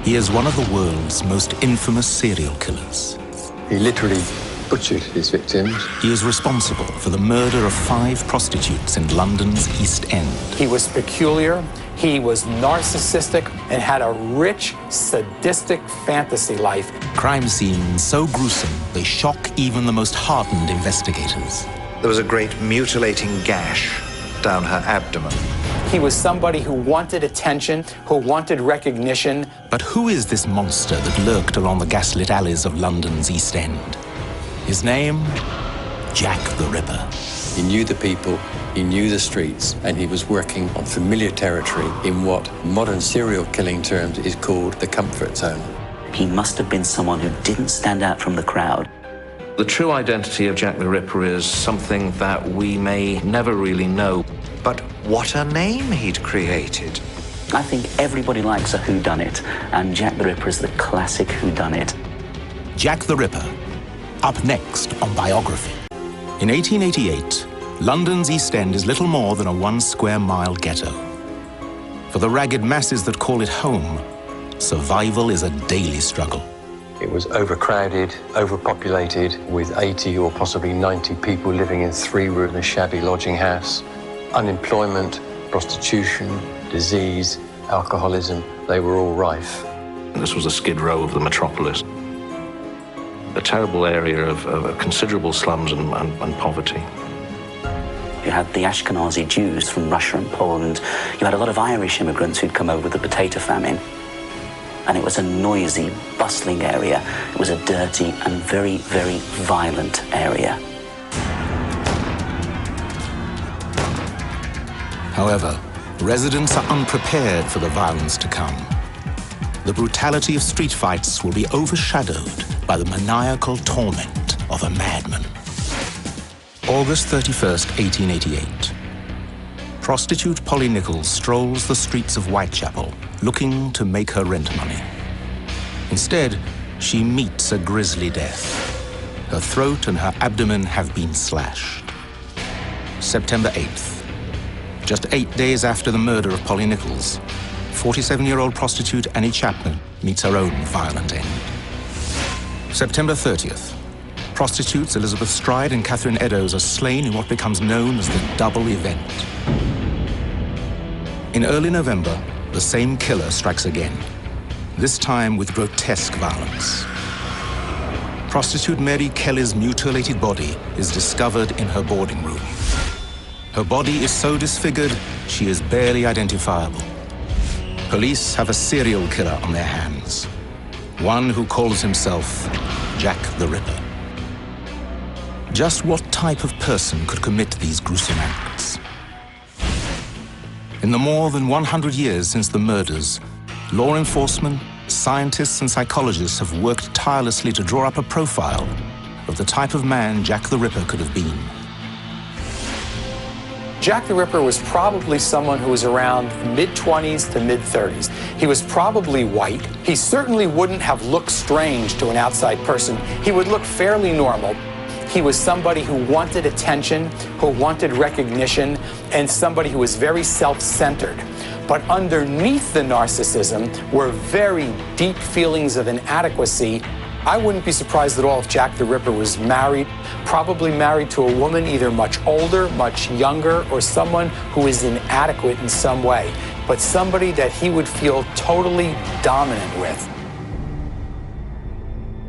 He is one of the world's most infamous serial killers. He literally butchered his victims. He is responsible for the murder of 5 prostitutes in London's East End. He was peculiar, he was narcissistic, and had a rich, sadistic fantasy life. Crime scenes so gruesome, they shock even the most hardened investigators. There was a great mutilating gash down her abdomen. He was somebody who wanted attention, who wanted recognition. But who is this monster that lurked along the gaslit alleys of London's East End? His name? Jack the Ripper. He knew the people, he knew the streets, and he was working on familiar territory in what modern serial killing terms is called the comfort zone. He must have been someone who didn't stand out from the crowd. The true identity of Jack the Ripper is something that we may never really know. But what a name he'd created. I think everybody likes a whodunit, and Jack the Ripper is the classic whodunit. Jack the Ripper, up next on Biography. In 1888, London's East End is little more than a 1 square mile ghetto. For the ragged masses that call it home, survival is a daily struggle. It was overcrowded, overpopulated, with 80 or possibly 90 people living in 3-room a shabby lodging house. Unemployment, prostitution, disease, alcoholism, they were all rife. This was a Skid Row of the metropolis. A terrible area of considerable slums and poverty. You had the Ashkenazi Jews from Russia and Poland. You had a lot of Irish immigrants who'd come over with the potato famine. And it was a noisy, bustling area. It was a dirty and very, very violent area. However, residents are unprepared for the violence to come. The brutality of street fights will be overshadowed by the maniacal torment of a madman. August 31st, 1888. Prostitute Polly Nichols strolls the streets of Whitechapel, looking to make her rent money. Instead, she meets a grisly death. Her throat and her abdomen have been slashed. September 8th. Just 8 days after the murder of Polly Nichols, 47-year-old prostitute Annie Chapman meets her own violent end. September 30th. Prostitutes Elizabeth Stride and Catherine Eddowes are slain in what becomes known as the double event. In early November, the same killer strikes again, this time with grotesque violence. Prostitute Mary Kelly's mutilated body is discovered in her boarding room. Her body is so disfigured, she is barely identifiable. Police have a serial killer on their hands, one who calls himself Jack the Ripper. Just what type of person could commit these gruesome acts? In the more than 100 years since the murders, law enforcement, scientists and psychologists have worked tirelessly to draw up a profile of the type of man Jack the Ripper could have been. Jack the Ripper was probably someone who was around mid-20s to mid-30s. He was probably white. He certainly wouldn't have looked strange to an outside person. He would look fairly normal. He was somebody who wanted attention, who wanted recognition, and somebody who was very self-centered. But underneath the narcissism were very deep feelings of inadequacy. I wouldn't be surprised at all if Jack the Ripper was married, probably married to a woman either much older, much younger, or someone who is inadequate in some way, but somebody that he would feel totally dominant with.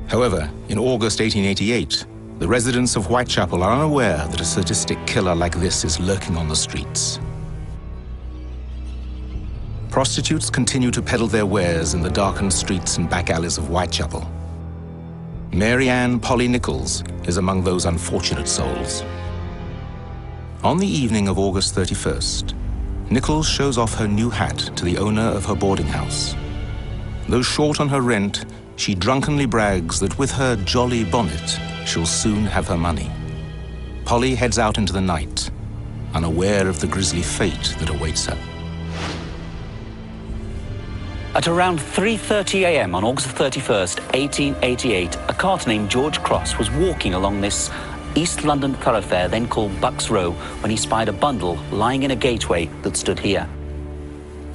However, in August 1888, the residents of Whitechapel are unaware that a sadistic killer like this is lurking on the streets. Prostitutes continue to peddle their wares in the darkened streets and back alleys of Whitechapel. Mary Ann Polly Nichols is among those unfortunate souls. On the evening of August 31st, Nichols shows off her new hat to the owner of her boarding house. Though short on her rent, she drunkenly brags that with her jolly bonnet, she'll soon have her money. Polly heads out into the night, unaware of the grisly fate that awaits her. At around 3:30 a.m. on August 31st, 1888, a carter named George Cross was walking along this East London thoroughfare, then called Bucks Row, when he spied a bundle lying in a gateway that stood here.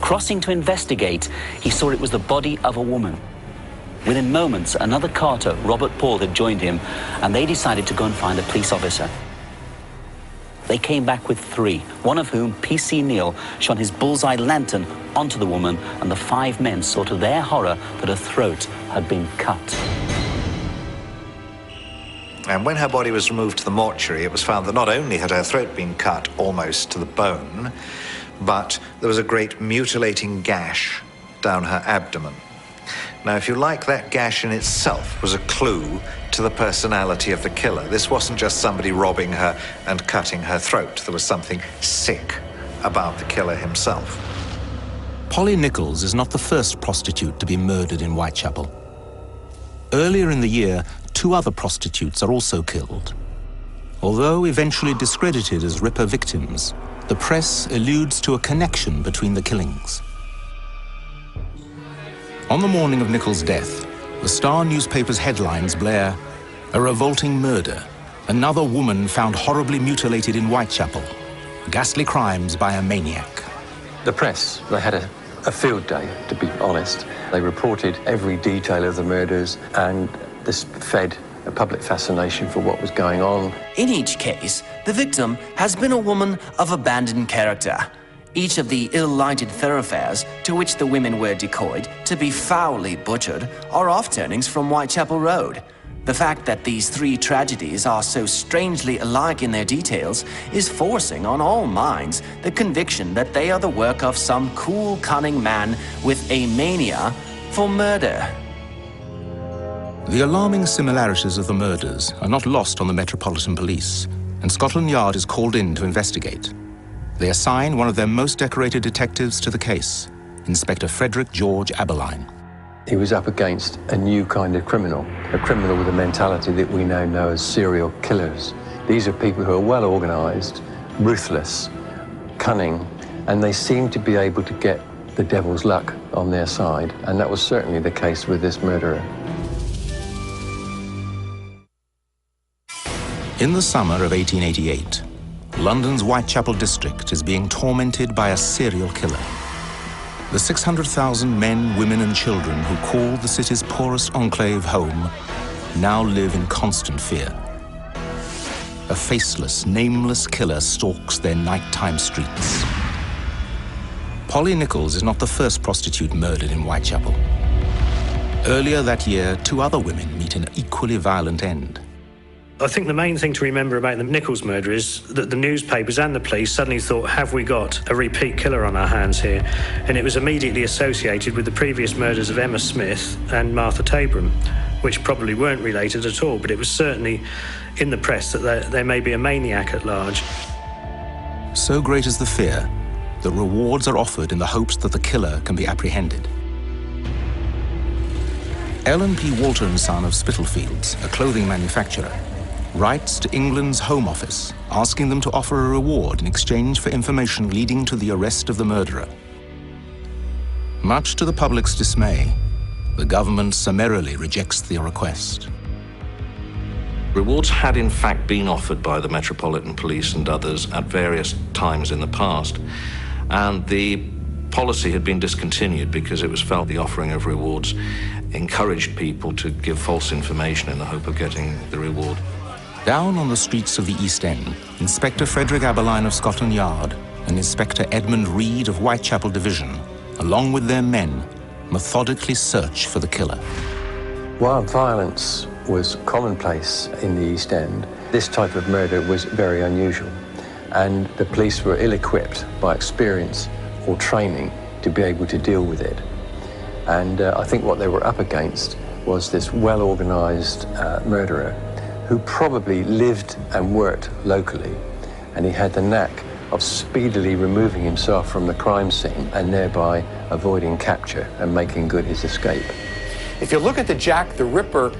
Crossing to investigate, he saw it was the body of a woman. Within moments, another carter, Robert Paul, had joined him, and they decided to go and find a police officer. They came back with 3, one of whom, P.C. Neal, shone his bullseye lantern onto the woman, and the 5 men saw to their horror that her throat had been cut. And when her body was removed to the mortuary, it was found that not only had her throat been cut almost to the bone, but there was a great mutilating gash down her abdomen. Now, if you like, that gash in itself was a clue to the personality of the killer. This wasn't just somebody robbing her and cutting her throat. There was something sick about the killer himself. Polly Nichols is not the first prostitute to be murdered in Whitechapel. Earlier in the year, 2 other prostitutes are also killed. Although eventually discredited as Ripper victims, the press alludes to a connection between the killings. On the morning of Nichols' death, the Star newspaper's headlines blare, "A revolting murder. Another woman found horribly mutilated in Whitechapel. Ghastly crimes by a maniac." The press, they had a field day, to be honest. They reported every detail of the murders, and this fed a public fascination for what was going on. In each case, the victim has been a woman of abandoned character. Each of the ill-lighted thoroughfares to which the women were decoyed to be foully butchered are off-turnings from Whitechapel Road. The fact that these 3 tragedies are so strangely alike in their details is forcing on all minds the conviction that they are the work of some cool, cunning man with a mania for murder. The alarming similarities of the murders are not lost on the Metropolitan Police, and Scotland Yard is called in to investigate. They assign one of their most decorated detectives to the case, Inspector Frederick George Aberline. He was up against a new kind of criminal, a criminal with a mentality that we now know as serial killers. These are people who are well organized, ruthless, cunning, and they seem to be able to get the devil's luck on their side, and that was certainly the case with this murderer. In the summer of 1888, London's Whitechapel district is being tormented by a serial killer. The 600,000 men, women and children who call the city's poorest enclave home now live in constant fear. A faceless, nameless killer stalks their nighttime streets. Polly Nichols is not the first prostitute murdered in Whitechapel. Earlier that year, 2 other women meet an equally violent end. I think the main thing to remember about the Nichols murder is that the newspapers and the police suddenly thought, have we got a repeat killer on our hands here? And it was immediately associated with the previous murders of Emma Smith and Martha Tabram, which probably weren't related at all, but it was certainly in the press that there may be a maniac at large. So great is the fear that rewards are offered in the hopes that the killer can be apprehended. Ellen P. Walter & Son of Spitalfields, a clothing manufacturer, writes to England's Home Office, asking them to offer a reward in exchange for information leading to the arrest of the murderer. Much to the public's dismay, the government summarily rejects the request. Rewards had in fact been offered by the Metropolitan Police and others at various times in the past, and the policy had been discontinued because it was felt the offering of rewards encouraged people to give false information in the hope of getting the reward. Down on the streets of the East End, Inspector Frederick Aberline of Scotland Yard and Inspector Edmund Reed of Whitechapel Division, along with their men, methodically search for the killer. While violence was commonplace in the East End, this type of murder was very unusual, and the police were ill-equipped by experience or training to be able to deal with it. And I think what they were up against was this well-organized murderer who probably lived and worked locally, and he had the knack of speedily removing himself from the crime scene and thereby avoiding capture and making good his escape. If you look at the Jack the Ripper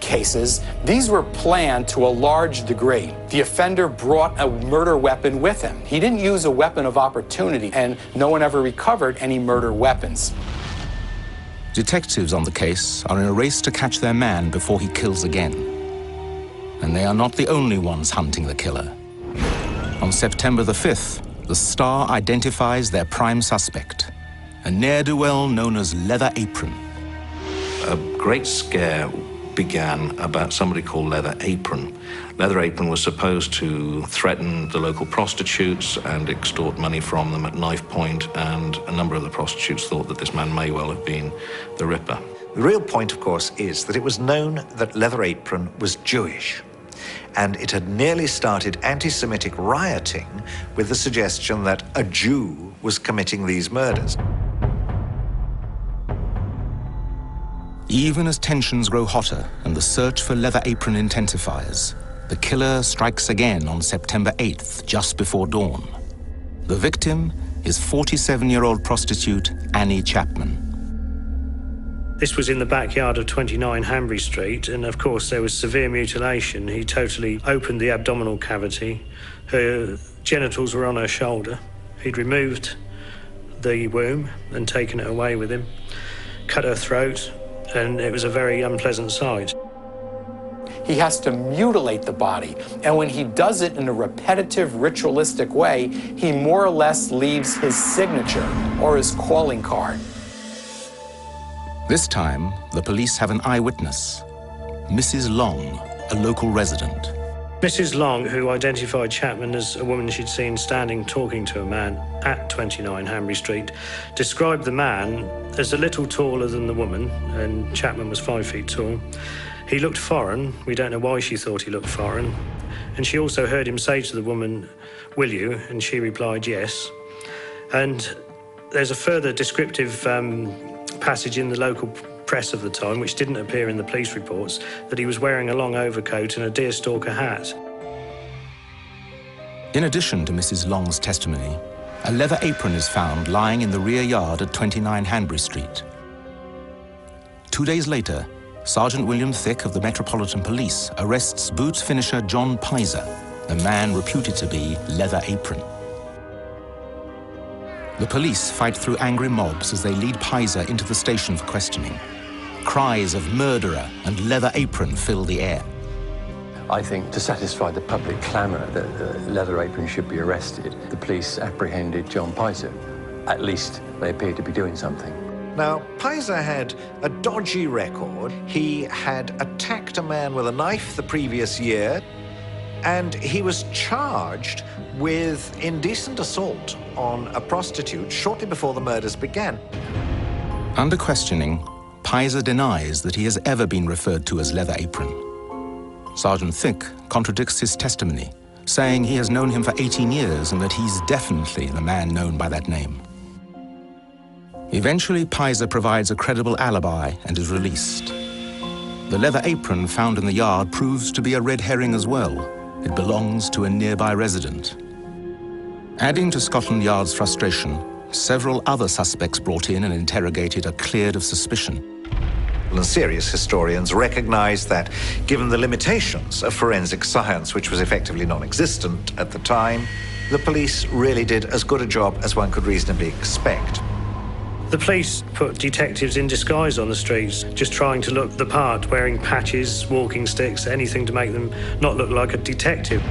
cases, these were planned to a large degree. The offender brought a murder weapon with him. He didn't use a weapon of opportunity, and no one ever recovered any murder weapons. Detectives on the case are in a race to catch their man before he kills again. And they are not the only ones hunting the killer. On September the 5th, the Star identifies their prime suspect, a ne'er-do-well known as Leather Apron. A great scare began about somebody called Leather Apron. Leather Apron was supposed to threaten the local prostitutes and extort money from them at knife point, and a number of the prostitutes thought that this man may well have been the Ripper. The real point, of course, is that it was known that Leather Apron was Jewish, and it had nearly started anti-Semitic rioting with the suggestion that a Jew was committing these murders. Even as tensions grow hotter and the search for Leather Apron intensifies, the killer strikes again on September 8th, just before dawn. The victim is 47-year-old prostitute Annie Chapman. This was in the backyard of 29 Hanbury Street, and of course there was severe mutilation. He totally opened the abdominal cavity. Her genitals were on her shoulder. He'd removed the womb and taken it away with him, cut her throat, and it was a very unpleasant sight. He has to mutilate the body, and when he does it in a repetitive, ritualistic way, he more or less leaves his signature or his calling card. This time, the police have an eyewitness, Mrs. Long, a local resident. Mrs. Long, who identified Chapman as a woman she'd seen standing talking to a man at 29 Hanbury Street, described the man as a little taller than the woman, and Chapman was 5 feet tall. He looked foreign. We don't know why she thought he looked foreign. And she also heard him say to the woman, "Will you?" And she replied, "Yes." And there's a further descriptive passage in the local press of the time, which didn't appear in the police reports, that he was wearing a long overcoat and a deerstalker hat. In addition to Mrs. Long's testimony, a leather apron is found lying in the rear yard at 29 Hanbury Street. 2 days later, Sergeant William Thick of the Metropolitan Police arrests boots finisher John Pizer, the man reputed to be Leather Apron. The police fight through angry mobs as they lead Pizer into the station for questioning. Cries of murderer and Leather Apron fill the air. I think to satisfy the public clamour that Leather Apron should be arrested, the police apprehended John Pizer. At least they appeared to be doing something. Now, Pizer had a dodgy record. He had attacked a man with a knife the previous year, and he was charged with indecent assault on a prostitute shortly before the murders began. Under questioning, Pizer denies that he has ever been referred to as Leather Apron. Sergeant Thick contradicts his testimony, saying he has known him for 18 years and that he's definitely the man known by that name. Eventually, Pizer provides a credible alibi and is released. The leather apron found in the yard proves to be a red herring as well. It belongs to a nearby resident. Adding to Scotland Yard's frustration, several other suspects brought in and interrogated are cleared of suspicion. And serious historians recognize that, given the limitations of forensic science, which was effectively non-existent at the time, the police really did as good a job as one could reasonably expect. The police put detectives in disguise on the streets, just trying to look the part, wearing patches, walking sticks, anything to make them not look like a detective.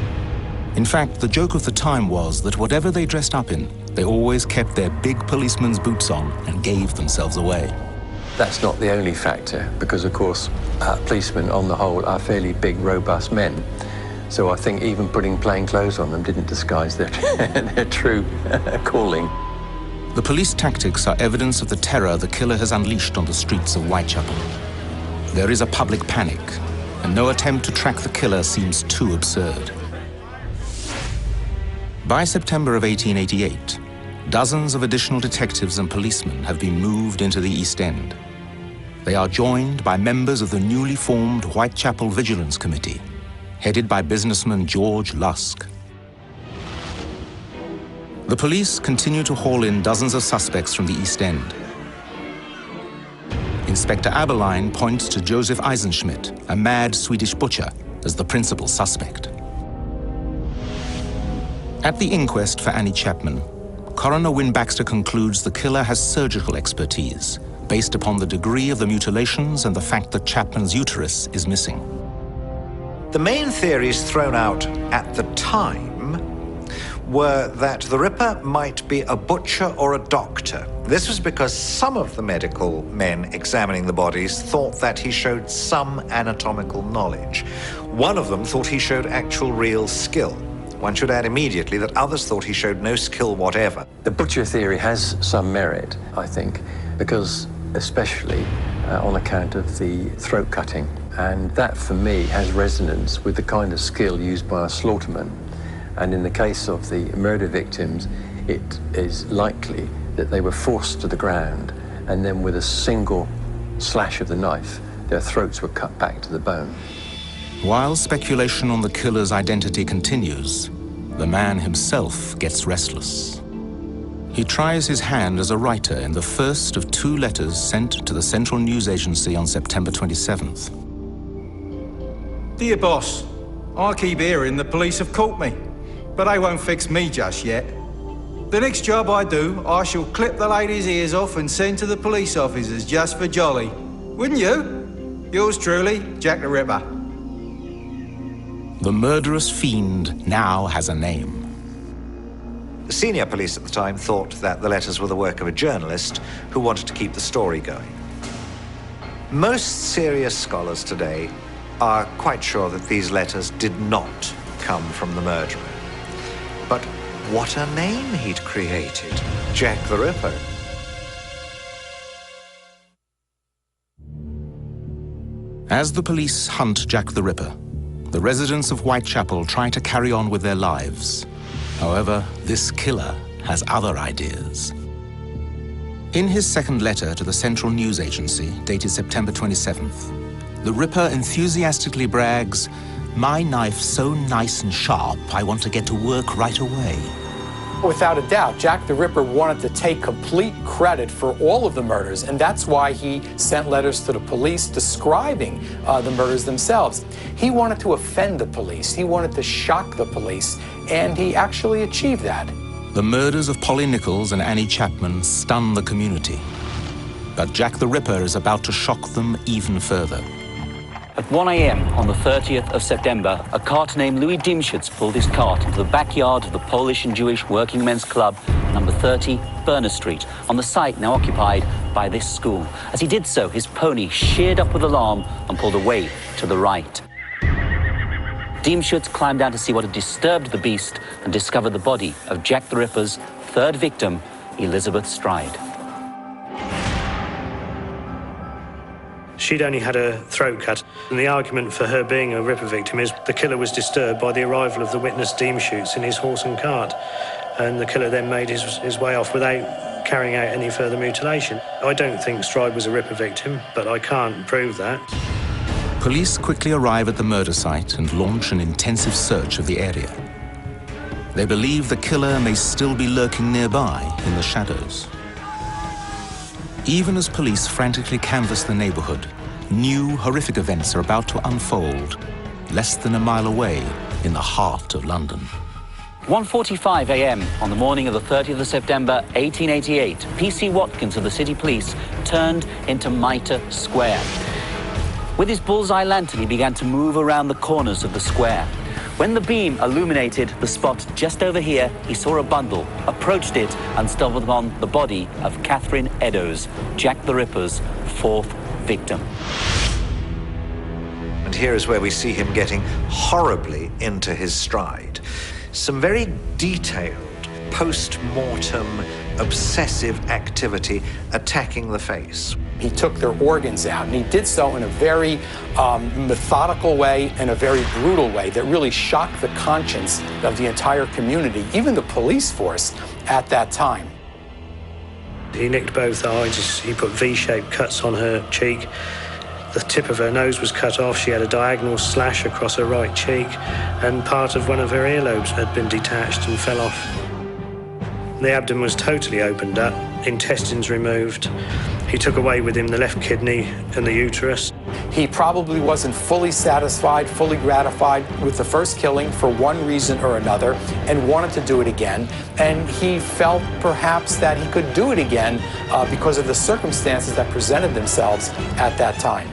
In fact, the joke of the time was that whatever they dressed up in, they always kept their big policeman's boots on and gave themselves away. That's not the only factor, because of course, policemen on the whole are fairly big, robust men. So I think even putting plain clothes on them didn't disguise their, their true calling. The police tactics are evidence of the terror the killer has unleashed on the streets of Whitechapel. There is a public panic, and no attempt to track the killer seems too absurd. By September of 1888, dozens of additional detectives and policemen have been moved into the East End. They are joined by members of the newly formed Whitechapel Vigilance Committee, headed by businessman George Lusk. The police continue to haul in dozens of suspects from the East End. Inspector Aberline points to Joseph Eisenschmidt, a mad Swedish butcher, as the principal suspect. At the inquest for Annie Chapman, Coroner Win Baxter concludes the killer has surgical expertise, based upon the degree of the mutilations and the fact that Chapman's uterus is missing. The main theories thrown out at the time were that the Ripper might be a butcher or a doctor. This was because some of the medical men examining the bodies thought that he showed some anatomical knowledge. One of them thought he showed actual real skill. One should add immediately that others thought he showed no skill whatever. The butcher theory has some merit, I think, because especially on account of the throat cutting. And that, for me, has resonance with the kind of skill used by a slaughterman. And in the case of the murder victims, it is likely that they were forced to the ground, and then with a single slash of the knife, their throats were cut back to the bone. While speculation on the killer's identity continues, the man himself gets restless. He tries his hand as a writer in the first of 2 letters sent to the Central News Agency on September 27th. Dear boss, I keep hearing the police have caught me, but they won't fix me just yet. The next job I do, I shall clip the lady's ears off and send to the police officers just for jolly. Wouldn't you? Yours truly, Jack the Ripper. The murderous fiend now has a name. The senior police at the time thought that the letters were the work of a journalist who wanted to keep the story going. Most serious scholars today are quite sure that these letters did not come from the murderer. But what a name he'd created, Jack the Ripper. As the police hunt Jack the Ripper, the residents of Whitechapel try to carry on with their lives. However, this killer has other ideas. In his second letter to the Central News Agency, dated September 27th, the Ripper enthusiastically brags, "My knife's so nice and sharp, I want to get to work right away." Without a doubt, Jack the Ripper wanted to take complete credit for all of the murders, and that's why he sent letters to the police describing the murders themselves. He wanted to offend the police, he wanted to shock the police, and he actually achieved that. The murders of Polly Nichols and Annie Chapman stun the community. But Jack the Ripper is about to shock them even further. At 1 a.m. on the 30th of September, a carter named Louis Dimschutz pulled his cart into the backyard of the Polish and Jewish Working Men's Club, number 30, Berner Street, on the site now occupied by this school. As he did so, his pony sheared up with alarm and pulled away to the right. Dimschutz climbed down to see what had disturbed the beast and discovered the body of Jack the Ripper's 3rd victim, Elizabeth Stride. She'd only had her throat cut, and the argument for her being a Ripper victim is the killer was disturbed by the arrival of the witness Dimschutz in his horse and cart, and the killer then made his way off without carrying out any further mutilation. I don't think Stride was a Ripper victim, but I can't prove that. Police quickly arrive at the murder site and launch an intensive search of the area. They believe the killer may still be lurking nearby in the shadows. Even as police frantically canvass the neighborhood, new horrific events are about to unfold, less than a mile away in the heart of London. 1:45 a.m. on the morning of the 30th of September, 1888, P.C. Watkins of the City Police turned into Mitre Square. With his bullseye lantern, he began to move around the corners of the square. When the beam illuminated the spot just over here, he saw a bundle, approached it, and stumbled upon the body of Catherine Eddowes, Jack the Ripper's 4th victim. And here is where we see him getting horribly into his stride. Some very detailed post-mortem obsessive activity attacking the face. He took their organs out, and he did so in a very methodical way and a very brutal way that really shocked the conscience of the entire community, even the police force at that time. He nicked both eyes, he put V-shaped cuts on her cheek. The tip of her nose was cut off, she had a diagonal slash across her right cheek, and part of one of her earlobes had been detached and fell off. The abdomen was totally opened up, intestines removed. He took away with him the left kidney and the uterus. He probably wasn't fully satisfied, fully gratified with the first killing for one reason or another, and wanted to do it again. And he felt perhaps that he could do it again because of the circumstances that presented themselves at that time.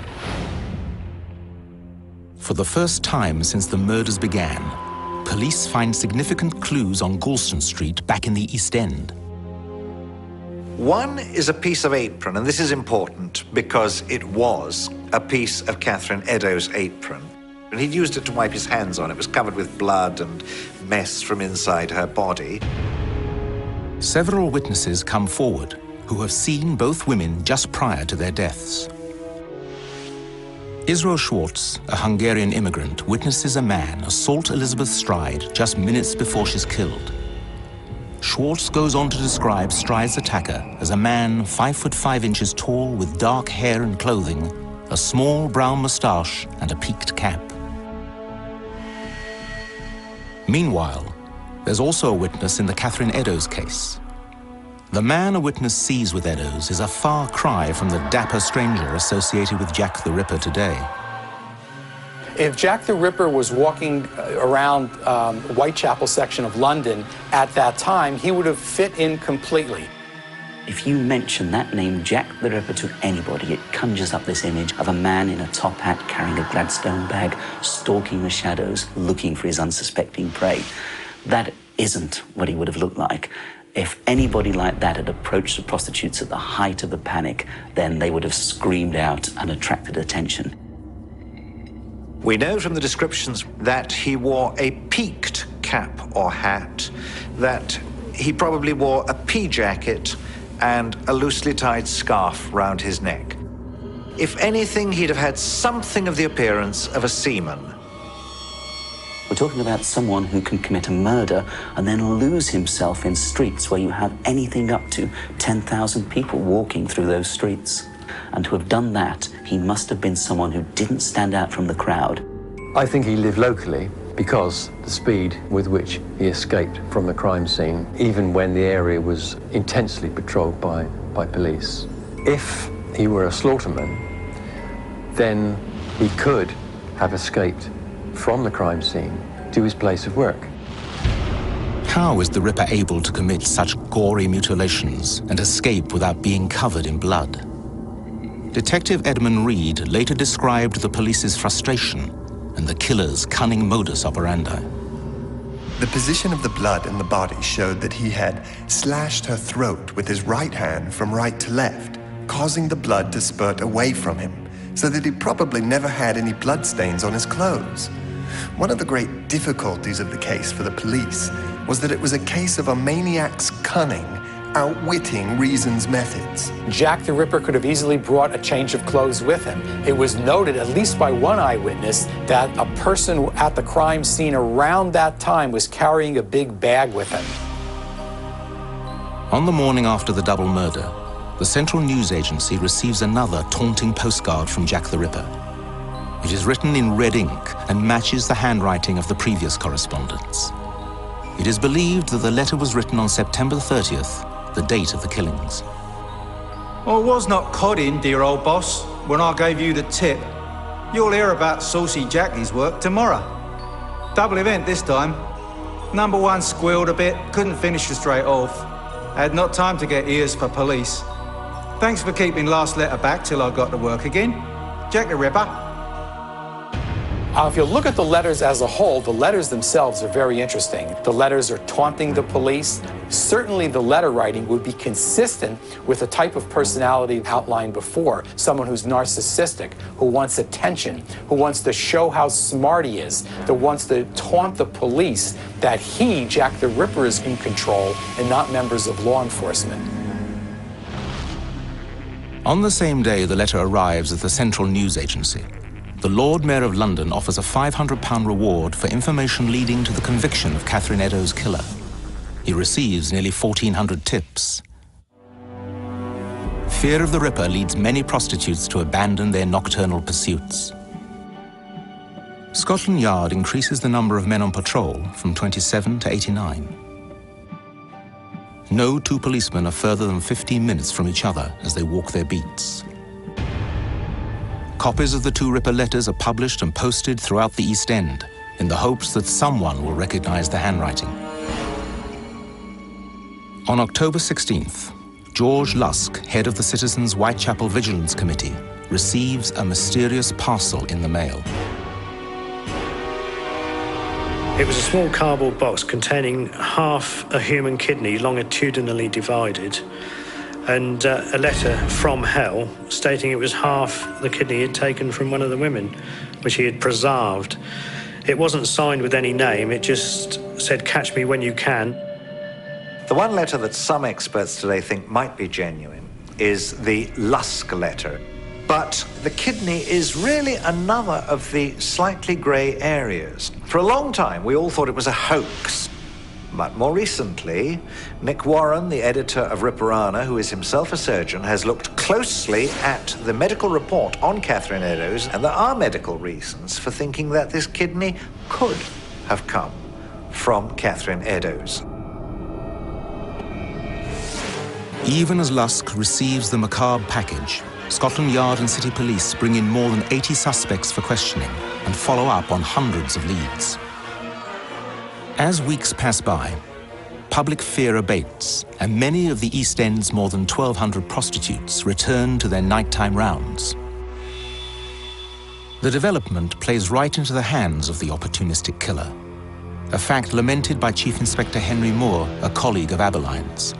For the first time since the murders began, police find significant clues on Galston Street back in the East End. One is a piece of apron, and this is important because it was a piece of Catherine Eddowes' apron. And he'd used it to wipe his hands on. It was covered with blood and mess from inside her body. Several witnesses come forward who have seen both women just prior to their deaths. Israel Schwartz, a Hungarian immigrant, witnesses a man assault Elizabeth Stride just minutes before she's killed. Schwartz goes on to describe Stride's attacker as a man 5'5" tall with dark hair and clothing, a small brown moustache and a peaked cap. Meanwhile, there's also a witness in the Catherine Eddowes case. The man a witness sees with Eddowes is a far cry from the dapper stranger associated with Jack the Ripper today. If Jack the Ripper was walking around Whitechapel section of London at that time, he would have fit in completely. If you mention that name, Jack the Ripper, to anybody, it conjures up this image of a man in a top hat carrying a Gladstone bag, stalking the shadows, looking for his unsuspecting prey. That isn't what he would have looked like. If anybody like that had approached the prostitutes at the height of the panic, then they would have screamed out and attracted attention. We know from the descriptions that he wore a peaked cap or hat, that he probably wore a pea jacket and a loosely tied scarf round his neck. If anything, he'd have had something of the appearance of a seaman. We're talking about someone who can commit a murder and then lose himself in streets where you have anything up to 10,000 people walking through those streets. And to have done that, he must have been someone who didn't stand out from the crowd. I think he lived locally because the speed with which he escaped from the crime scene, even when the area was intensely patrolled by police. If he were a slaughterman, then he could have escaped from the crime scene to his place of work. How is the Ripper able to commit such gory mutilations and escape without being covered in blood? Detective Edmund Reed later described the police's frustration and the killer's cunning modus operandi. The position of the blood in the body showed that he had slashed her throat with his right hand from right to left, causing the blood to spurt away from him, so that he probably never had any bloodstains on his clothes. One of the great difficulties of the case for the police was that it was a case of a maniac's cunning outwitting reason's methods. Jack the Ripper could have easily brought a change of clothes with him. It was noted, at least by one eyewitness, that a person at the crime scene around that time was carrying a big bag with him. On the morning after the double murder, the Central News Agency receives another taunting postcard from Jack the Ripper. It is written in red ink and matches the handwriting of the previous correspondence. It is believed that the letter was written on September 30th, the date of the killings. I was not codding, dear old boss, when I gave you the tip. You'll hear about Saucy Jackie's work tomorrow. Double event this time. Number one squealed a bit, couldn't finish it straight off. Had not time to get ears for police. Thanks for keeping last letter back till I got to work again. Jack the Ripper. If you look at the letters as a whole, the letters themselves are very interesting. The letters are taunting the police. Certainly the letter writing would be consistent with the type of personality outlined before. Someone who's narcissistic, who wants attention, who wants to show how smart he is, that wants to taunt the police that he, Jack the Ripper, is in control and not members of law enforcement. On the same day the letter arrives at the Central News Agency, the Lord Mayor of London offers a £500 reward for information leading to the conviction of Catherine Eddowes' killer. He receives nearly 1,400 tips. Fear of the Ripper leads many prostitutes to abandon their nocturnal pursuits. Scotland Yard increases the number of men on patrol from 27 to 89. No two policemen are further than 15 minutes from each other as they walk their beats. Copies of the two Ripper letters are published and posted throughout the East End in the hopes that someone will recognize the handwriting. On October 16th, George Lusk, head of the Citizens' Whitechapel Vigilance Committee, receives a mysterious parcel in the mail. It was a small cardboard box containing half a human kidney longitudinally divided, and a letter from hell stating it was half the kidney he'd taken from one of the women, which he had preserved. It wasn't signed with any name, it just said, "Catch me when you can." The one letter that some experts today think might be genuine is the Lusk letter. But the kidney is really another of the slightly grey areas. For a long time, we all thought it was a hoax. But more recently, Nick Warren, the editor of Ripperana, who is himself a surgeon, has looked closely at the medical report on Catherine Eddowes, and there are medical reasons for thinking that this kidney could have come from Catherine Eddowes. Even as Lusk receives the macabre package, Scotland Yard and City Police bring in more than 80 suspects for questioning and follow up on hundreds of leads. As weeks pass by, public fear abates, and many of the East End's more than 1,200 prostitutes return to their nighttime rounds. The development plays right into the hands of the opportunistic killer, a fact lamented by Chief Inspector Henry Moore, a colleague of Aberline's.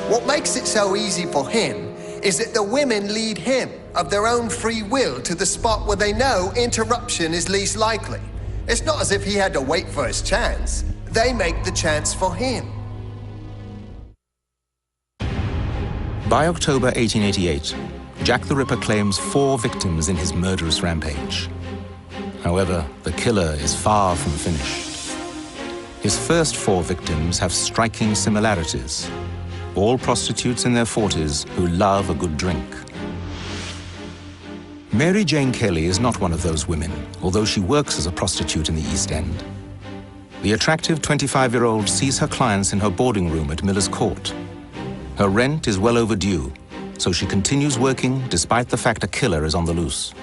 What makes it so easy for him is that the women lead him of their own free will to the spot where they know interruption is least likely. It's not as if he had to wait for his chance. They make the chance for him. By October 1888, Jack the Ripper claims 4 victims in his murderous rampage. However, the killer is far from finished. His first 4 victims have striking similarities. All prostitutes in their 40s who love a good drink. Mary Jane Kelly is not one of those women, although she works as a prostitute in the East End. The attractive 25-year-old sees her clients in her boarding room at Miller's Court. Her rent is well overdue, so she continues working despite the fact a killer is on the loose.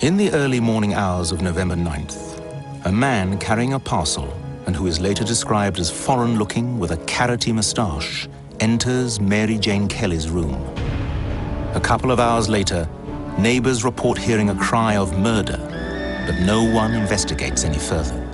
In the early morning hours of November 9th, a man carrying a parcel, and who is later described as foreign-looking with a carroty moustache, enters Mary Jane Kelly's room. A couple of hours later, neighbors report hearing a cry of murder, but no one investigates any further.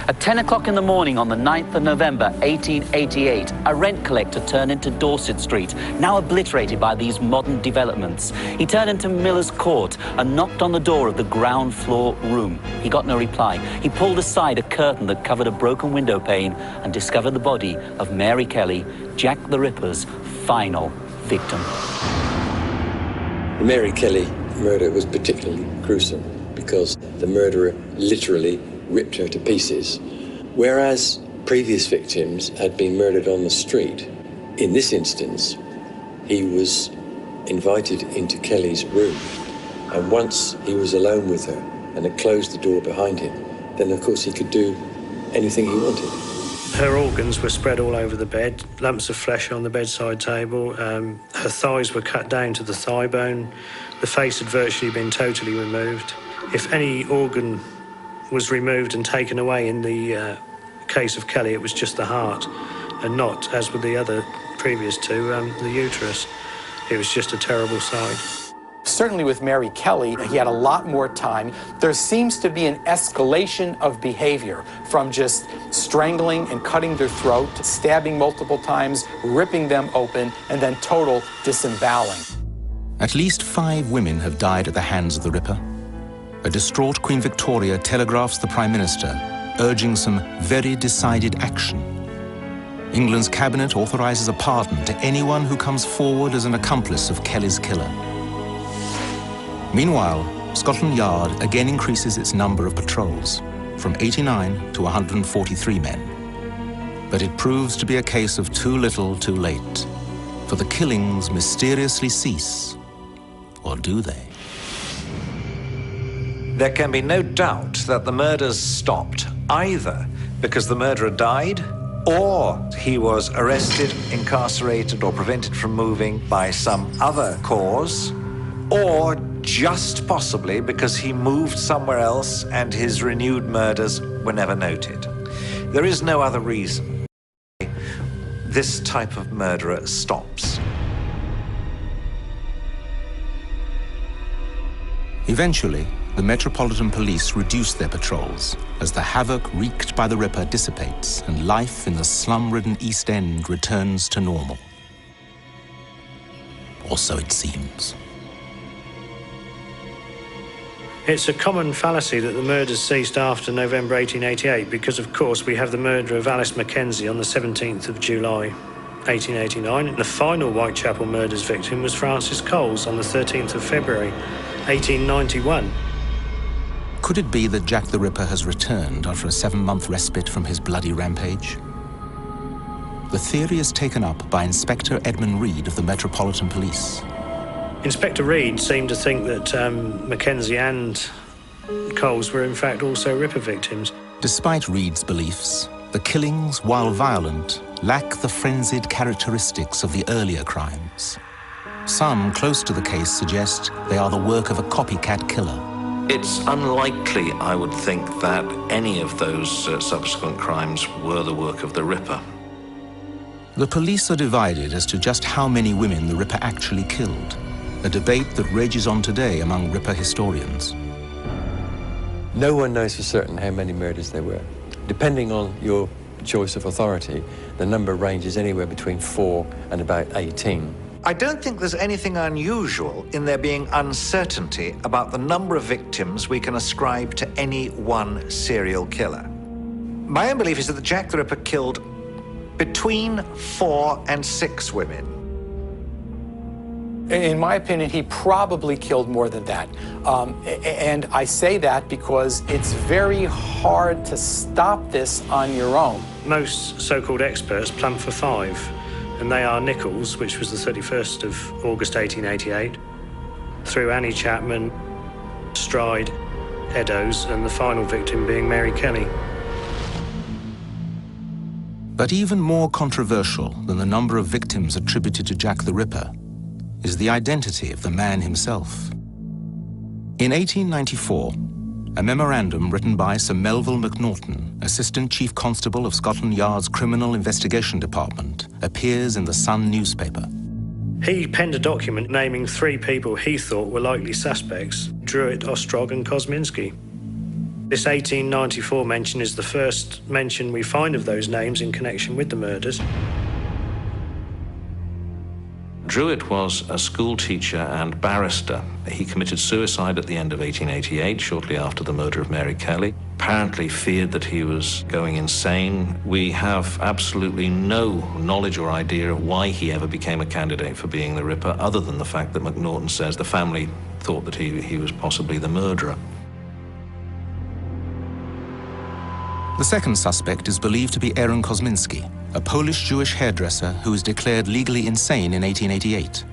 At 10 o'clock in the morning on the 9th of November, 1888, a rent collector turned into Dorset Street, now obliterated by these modern developments. He turned into Miller's Court and knocked on the door of the ground floor room. He got no reply. He pulled aside a curtain that covered a broken window pane and discovered the body of Mary Kelly, Jack the Ripper's final victim. The Mary Kelly murder was particularly gruesome because the murderer literally ripped her to pieces. Whereas previous victims had been murdered on the street, in this instance, he was invited into Kelly's room. And once he was alone with her and had closed the door behind him, then of course he could do anything he wanted. Her organs were spread all over the bed, lumps of flesh on the bedside table. Her thighs were cut down to the thigh bone. The face had virtually been totally removed. If any organ was removed and taken away in the case of Kelly, it was just the heart, and not, as with the other previous 2, the uterus. It was just a terrible sight. Certainly with Mary Kelly, he had a lot more time. There seems to be an escalation of behavior from just strangling and cutting their throat, to stabbing multiple times, ripping them open, and then total disemboweling. At least 5 women have died at the hands of the Ripper. A distraught Queen Victoria telegraphs the Prime Minister, urging some very decided action. England's cabinet authorizes a pardon to anyone who comes forward as an accomplice of Kelly's killer. Meanwhile, Scotland Yard again increases its number of patrols, from 89 to 143 men. But it proves to be a case of too little, too late, for the killings mysteriously cease. Or do they? There can be no doubt that the murders stopped, either because the murderer died, or he was arrested, incarcerated, or prevented from moving by some other cause, or just possibly because he moved somewhere else and his renewed murders were never noted. There is no other reason this type of murderer stops. Eventually, the Metropolitan Police reduce their patrols as the havoc wreaked by the Ripper dissipates and life in the slum-ridden East End returns to normal. Or so it seems. It's a common fallacy that the murders ceased after November 1888 because, of course, we have the murder of Alice Mackenzie on the 17th of July 1889. The final Whitechapel murders victim was Francis Coles on the 13th of February 1891. Could it be that Jack the Ripper has returned after a 7-month respite from his bloody rampage? The theory is taken up by Inspector Edmund Reed of the Metropolitan Police. Inspector Reed seemed to think that Mackenzie and Coles were in fact also Ripper victims. Despite Reed's beliefs, the killings, while violent, lack the frenzied characteristics of the earlier crimes. Some close to the case suggest they are the work of a copycat killer. It's unlikely, I would think, that any of those subsequent crimes were the work of the Ripper. The police are divided as to just how many women the Ripper actually killed, a debate that rages on today among Ripper historians. No one knows for certain how many murders there were. Depending on your choice of authority, the number ranges anywhere between 4 and about 18. I don't think there's anything unusual in there being uncertainty about the number of victims we can ascribe to any one serial killer. My own belief is that Jack the Ripper killed between 4 and 6 women. In my opinion, he probably killed more than that. And I say that because it's very hard to stop this on your own. Most so-called experts plumb for 5, and they are Nichols, which was the 31st of August 1888, through Annie Chapman, Stride, Eddowes, and the final victim being Mary Kelly. But even more controversial than the number of victims attributed to Jack the Ripper is the identity of the man himself. In 1894, a memorandum written by Sir Melville Macnaghten, Assistant Chief Constable of Scotland Yard's Criminal Investigation Department, appears in the Sun newspaper. He penned a document naming 3 people he thought were likely suspects: Druitt, Ostrog and Kosminski. This 1894 mention is the first mention we find of those names in connection with the murders. Druitt was a school teacher and barrister. He committed suicide at the end of 1888, shortly after the murder of Mary Kelly. Apparently feared that he was going insane. We have absolutely no knowledge or idea of why he ever became a candidate for being the Ripper, other than the fact that Macnaghten says the family thought that he was possibly the murderer. The second suspect is believed to be Aaron Kosminski, a Polish-Jewish hairdresser who was declared legally insane in 1888.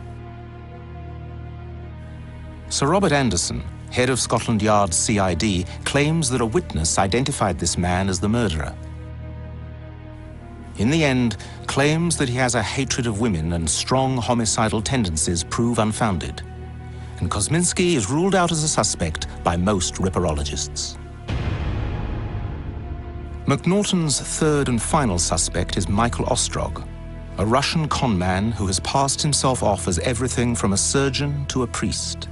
Sir Robert Anderson, head of Scotland Yard's CID, claims that a witness identified this man as the murderer. In the end, claims that he has a hatred of women and strong homicidal tendencies prove unfounded, and Kosminski is ruled out as a suspect by most Ripperologists. Macnaghten's third and final suspect is Michael Ostrog, a Russian conman who has passed himself off as everything from a surgeon to a priest.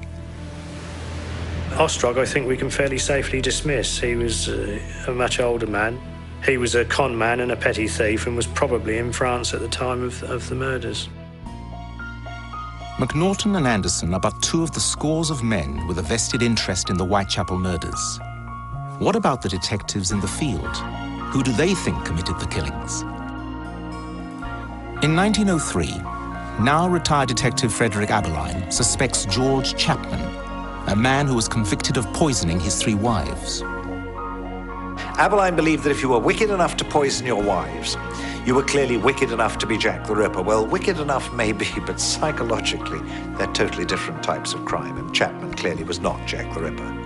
Ostrog, I think we can fairly safely dismiss. He was a much older man. He was a con man and a petty thief and was probably in France at the time of the murders. Macnaghten and Anderson are but 2 of the scores of men with a vested interest in the Whitechapel murders. What about the detectives in the field? Who do they think committed the killings? In 1903, now retired Detective Frederick Aberline suspects George Chapman, a man who was convicted of poisoning his 3 wives. Aberline believed that if you were wicked enough to poison your wives, you were clearly wicked enough to be Jack the Ripper. Well, wicked enough maybe, but psychologically, they're totally different types of crime, and Chapman clearly was not Jack the Ripper.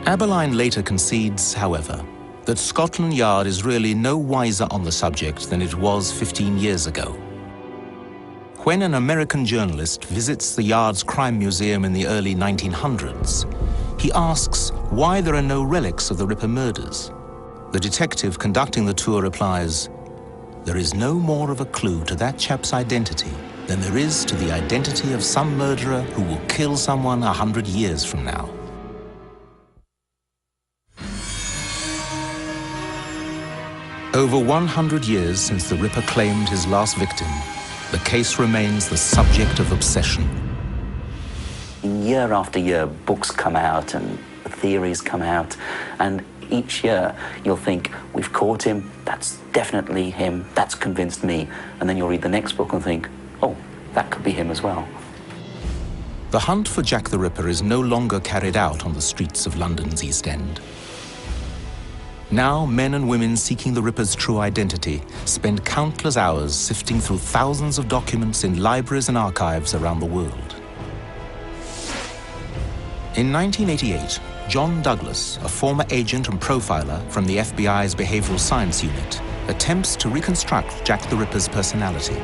Aberline later concedes, however, that Scotland Yard is really no wiser on the subject than it was 15 years ago. When an American journalist visits the Yard's crime museum in the early 1900s, he asks why there are no relics of the Ripper murders. The detective conducting the tour replies, "There is no more of a clue to that chap's identity than there is to the identity of some murderer who will kill someone 100 years from now." Over 100 years since the Ripper claimed his last victim, the case remains the subject of obsession. Year after year, books come out and theories come out, and each year you'll think, we've caught him, that's definitely him, that's convinced me. And then you'll read the next book and think, oh, that could be him as well. The hunt for Jack the Ripper is no longer carried out on the streets of London's East End. Now, men and women seeking the Ripper's true identity spend countless hours sifting through thousands of documents in libraries and archives around the world. In 1988, John Douglas, a former agent and profiler from the FBI's Behavioral Science Unit, attempts to reconstruct Jack the Ripper's personality.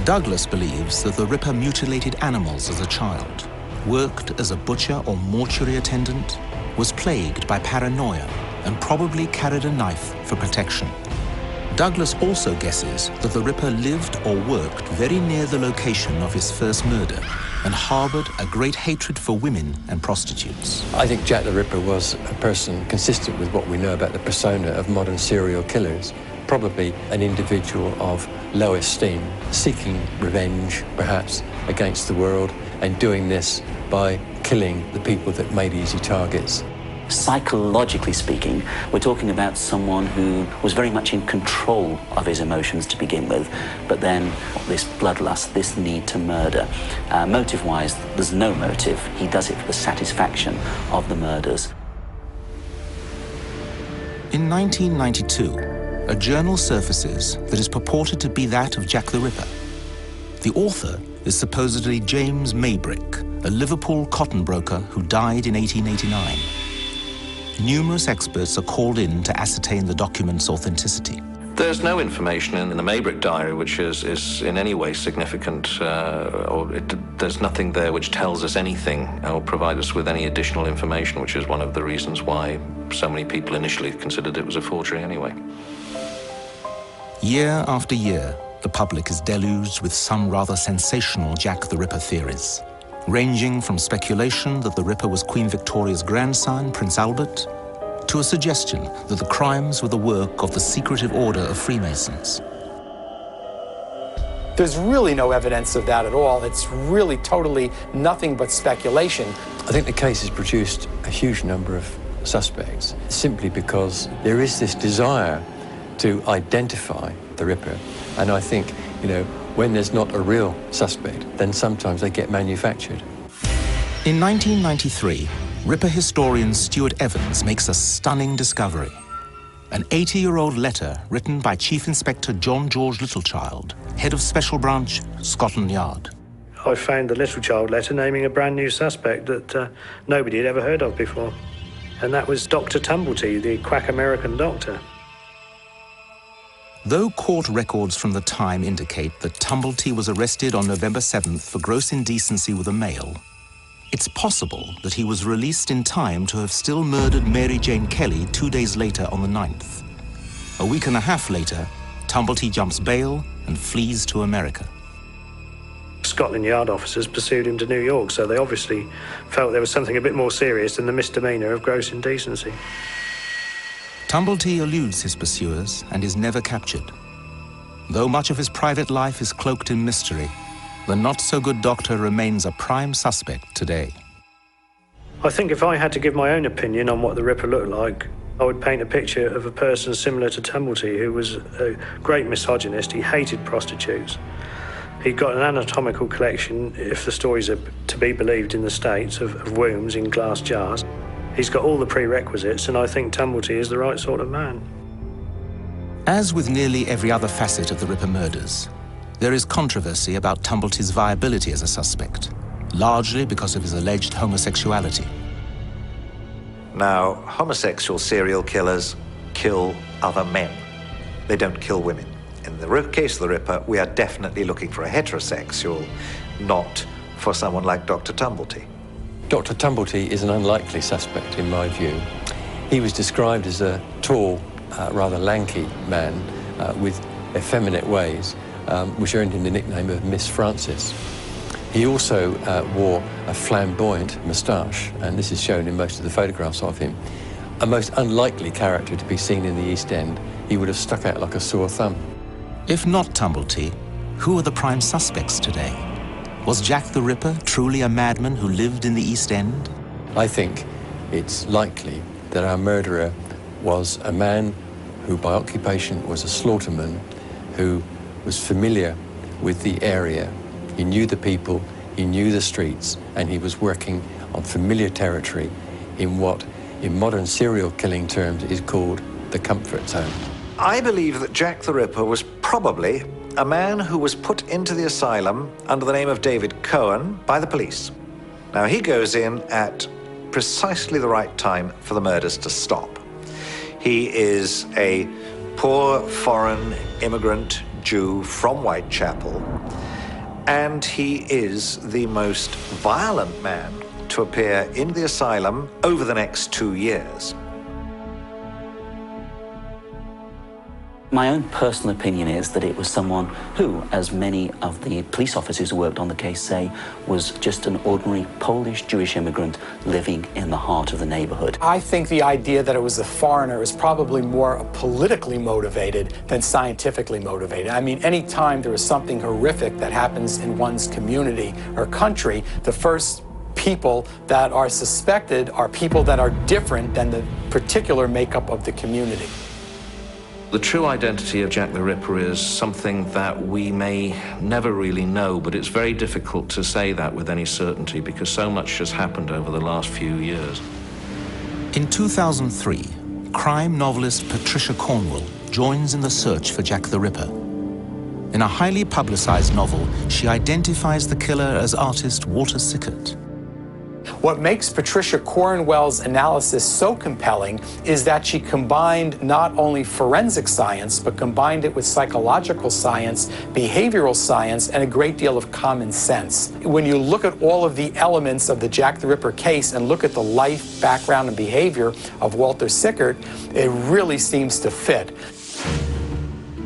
Douglas believes that the Ripper mutilated animals as a child, worked as a butcher or mortuary attendant, was plagued by paranoia, and probably carried a knife for protection. Douglas also guesses that the Ripper lived or worked very near the location of his first murder and harbored a great hatred for women and prostitutes. I think Jack the Ripper was a person consistent with what we know about the persona of modern serial killers, probably an individual of low esteem, seeking revenge, perhaps, against the world, and doing this by killing the people that made easy targets. Psychologically speaking, we're talking about someone who was very much in control of his emotions to begin with, but then this bloodlust, this need to murder. Motive-wise, there's no motive. He does it for the satisfaction of the murders. In 1992, a journal surfaces that is purported to be that of Jack the Ripper. The author is supposedly James Maybrick, a Liverpool cotton broker who died in 1889. Numerous experts are called in to ascertain the document's authenticity. There's no information in the Maybrick diary which is in any way significant, there's nothing there which tells us anything or provide us with any additional information, which is one of the reasons why so many people initially considered it was a forgery anyway. Year after year, the public is deluged with some rather sensational Jack the Ripper theories, ranging from speculation that the Ripper was Queen Victoria's grandson, Prince Albert, to a suggestion that the crimes were the work of the secretive order of Freemasons. There's really no evidence of that at all. It's really totally nothing but speculation. I think the case has produced a huge number of suspects simply because there is this desire to identify the Ripper. And I think, when there's not a real suspect, then sometimes they get manufactured. In 1993, Ripper historian Stuart Evans makes a stunning discovery. An 80-year-old letter written by Chief Inspector John George Littlechild, head of Special Branch, Scotland Yard. I found the Littlechild letter naming a brand new suspect that nobody had ever heard of before. And that was Dr. Tumblety, the quack American doctor. Though court records from the time indicate that Tumblety was arrested on November 7th for gross indecency with a male, it's possible that he was released in time to have still murdered Mary Jane Kelly 2 days later on the 9th. A week and a half later, Tumblety jumps bail and flees to America. Scotland Yard officers pursued him to New York, so they obviously felt there was something a bit more serious than the misdemeanor of gross indecency. Tumblety eludes his pursuers and is never captured. Though much of his private life is cloaked in mystery, the not-so-good doctor remains a prime suspect today. I think if I had to give my own opinion on what the Ripper looked like, I would paint a picture of a person similar to Tumblety, who was a great misogynist. He hated prostitutes. He'd got an anatomical collection, if the stories are to be believed in the States, of wombs in glass jars. He's got all the prerequisites, and I think Tumblety is the right sort of man. As with nearly every other facet of the Ripper murders, there is controversy about Tumblety's viability as a suspect, largely because of his alleged homosexuality. Now, homosexual serial killers kill other men. They don't kill women. In the case of the Ripper, we are definitely looking for a heterosexual, not for someone like Dr. Tumblety. Dr. Tumblety is an unlikely suspect, in my view. He was described as a tall, rather lanky man with effeminate ways, which earned him the nickname of Miss Francis. He also wore a flamboyant moustache, and this is shown in most of the photographs of him. a most unlikely character to be seen in the East End. He would have stuck out like a sore thumb. If not Tumblety, who are the prime suspects today? Was Jack the Ripper truly a madman who lived in the East End? I think it's likely that our murderer was a man who by occupation was a slaughterman, who was familiar with the area. He knew the people, he knew the streets, and he was working on familiar territory in what, in modern serial killing terms, is called the comfort zone. I believe that Jack the Ripper was probably a man who was put into the asylum under the name of David Cohen by the police. Now, he goes in at precisely the right time for the murders to stop. He is a poor foreign immigrant Jew from Whitechapel, and he is the most violent man to appear in the asylum over the next 2 years. My own personal opinion is that it was someone who, as many of the police officers who worked on the case say, was just an ordinary Polish Jewish immigrant living in the heart of the neighborhood. I think the idea that it was a foreigner is probably more politically motivated than scientifically motivated. I mean, any time there is something horrific that happens in one's community or country, the first people that are suspected are people that are different than the particular makeup of the community. The true identity of Jack the Ripper is something that we may never really know, but it's very difficult to say that with any certainty because so much has happened over the last few years. In 2003, crime novelist Patricia Cornwell joins in the search for Jack the Ripper. In a highly publicized novel, she identifies the killer as artist Walter Sickert. What makes Patricia Cornwell's analysis so compelling is that she combined not only forensic science, but combined it with psychological science, behavioral science, and a great deal of common sense. When you look at all of the elements of the Jack the Ripper case and look at the life, background, and behavior of Walter Sickert, it really seems to fit.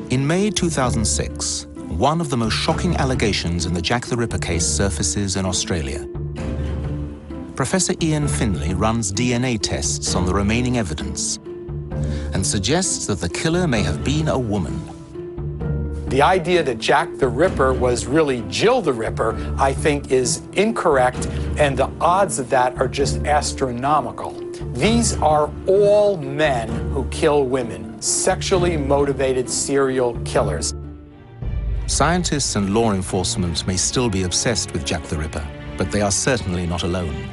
In May 2006, one of the most shocking allegations in the Jack the Ripper case surfaces in Australia. Professor Ian Finlay runs DNA tests on the remaining evidence and suggests that the killer may have been a woman. The idea that Jack the Ripper was really Jill the Ripper, I think, is incorrect, and the odds of that are just astronomical. These are all men who kill women, sexually motivated serial killers. Scientists and law enforcement may still be obsessed with Jack the Ripper, but they are certainly not alone.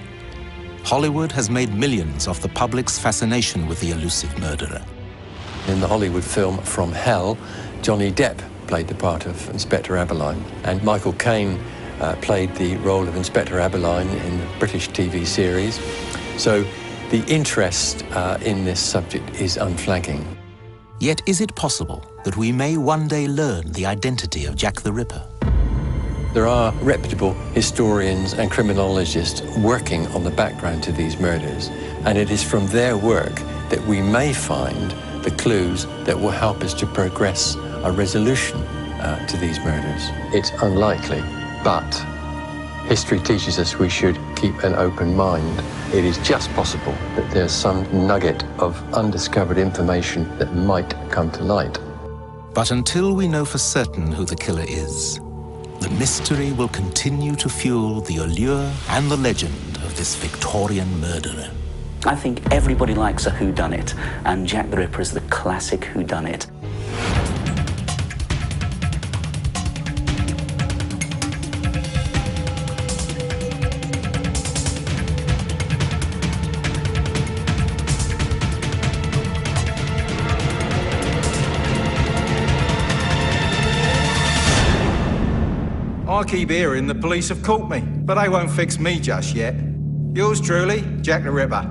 Hollywood has made millions off the public's fascination with the elusive murderer. In the Hollywood film From Hell, Johnny Depp played the part of Inspector Abberline, and Michael Caine played the role of Inspector Abberline in the British TV series. So the interest in this subject is unflagging. Yet is it possible that we may one day learn the identity of Jack the Ripper? There are reputable historians and criminologists working on the background to these murders, and it is from their work that we may find the clues that will help us to progress a resolution to these murders. It's unlikely, but history teaches us we should keep an open mind. It is just possible that there's some nugget of undiscovered information that might come to light. But until we know for certain who the killer is, the mystery will continue to fuel the allure and the legend of this Victorian murderer. I think everybody likes a whodunit, and Jack the Ripper is the classic whodunit. I keep hearing the police have caught me, but they won't fix me just yet. Yours truly, Jack the Ripper.